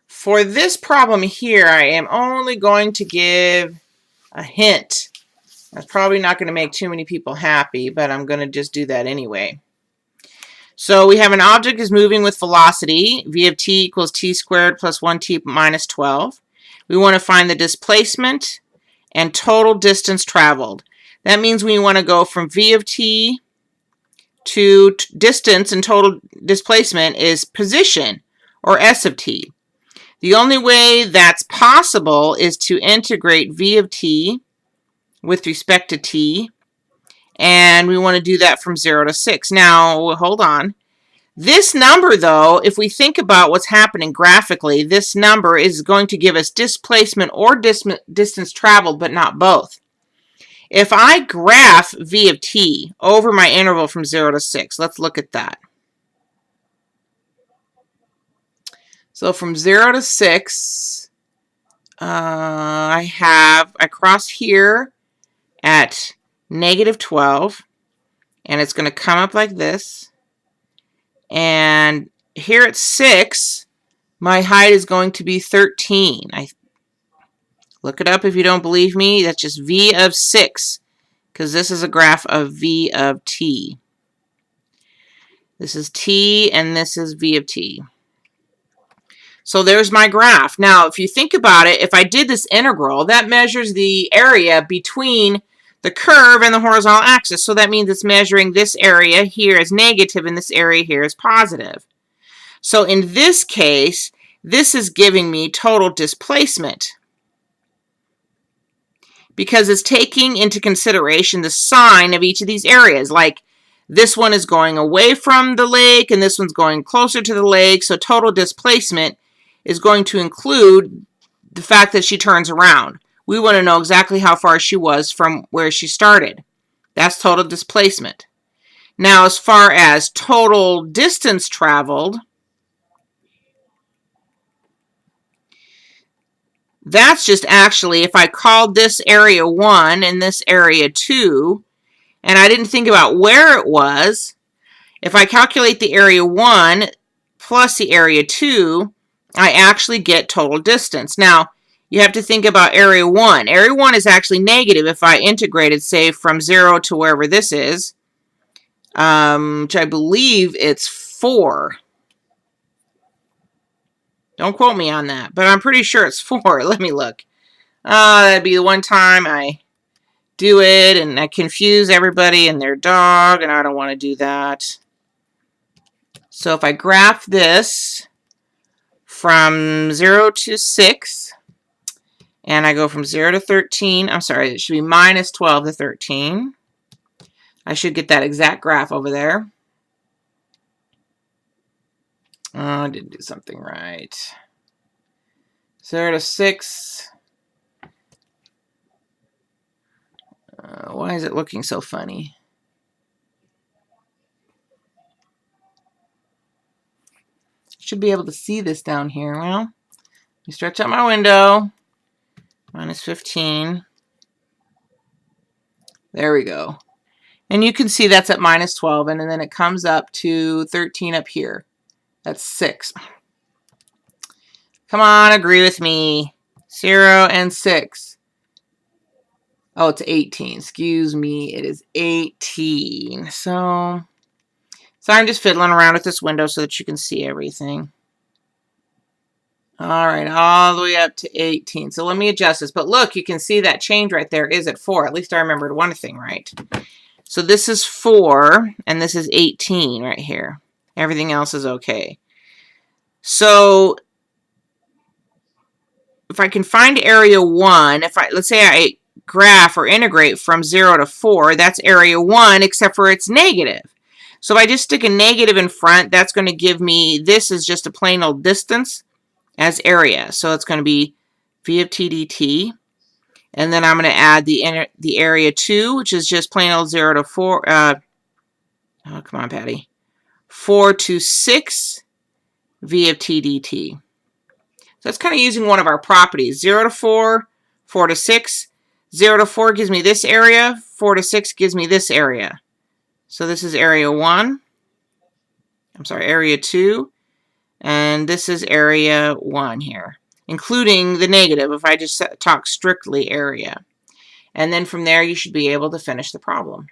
For this problem here, I am only going to give a hint. That's probably not going to make too many people happy, but I'm going to just do that anyway. So we have an object is moving with velocity, v of t equals t squared plus 1t minus 12. We want to find the displacement and total distance traveled. That means we want to go from v of t to distance, and total displacement is position, or s of t. The only way that's possible is to integrate v of t with respect to t, and we want to do that from 0 to 6. Now, hold on. This number, though, if we think about what's happening graphically, this number is going to give us displacement or distance traveled, but not both. If I graph v of t over my interval from 0 to 6, let's look at that. So from 0 to 6, I cross here at negative 12, and it's going to come up like this. And here at 6, my height is going to be 13. Look it up if you don't believe me. That's just v of 6, because this is a graph of v of t. This is t, and this is v of t. So there's my graph. Now, if you think about it, if I did this integral, that measures the area between the curve and the horizontal axis. So that means it's measuring this area here as negative and this area here as positive. So in this case, this is giving me total displacement, because it's taking into consideration the sign of each of these areas. Like this one is going away from the lake and this one's going closer to the lake. So total displacement is going to include the fact that she turns around. We want to know exactly how far she was from where she started. That's total displacement. Now, as far as total distance traveled, that's just actually, if I called this area 1 and this area 2, and I didn't think about where it was, if I calculate the area 1 plus the area 2, I actually get total distance. Now, you have to think about area 1. Area 1 is actually negative if I integrated, say, from 0 to wherever this is, which I believe it's 4. Don't quote me on that, but I'm pretty sure it's 4. Let me look. That'd be the one time I do it and I confuse everybody and their dog, and I don't want to do that. So if I graph this from 0 to 6, and I go from 0 to 13, I'm sorry, it should be minus 12 to 13. I should get that exact graph over there. Oh, I didn't do something right. 0 to 6. Why is it looking so funny? Should be able to see this down here. Well, let me stretch out my window. Minus 15. There we go. And you can see that's at minus 12, and then it comes up to 13 up here. That's 6. Come on, agree with me. 0 and 6. Oh, it's 18. Excuse me. It is 18. So I'm just fiddling around with this window so that you can see everything. All right, all the way up to 18. So let me adjust this. But look, you can see that change right there is at 4. At least I remembered one thing right. So this is 4, and this is 18 right here. Everything else is okay. So if I can find area 1, let's say I graph or integrate from 0 to 4, that's area 1, except for it's negative. So if I just stick a negative in front, that's going to give me, this is just a plain old distance as area. So it's going to be v of t dt. And then I'm going to add the area 2, which is just plain old 0 to 4. Oh, come on, Patty. 4 to 6 v of t dt. So that's kind of using one of our properties. 0 to 4, 4 to 6. 0 to 4 gives me this area. 4 to 6 gives me this area. So this is area 1. I'm sorry, area 2. And this is area 1 here, including the negative if I just talk strictly area. And then from there, you should be able to finish the problem.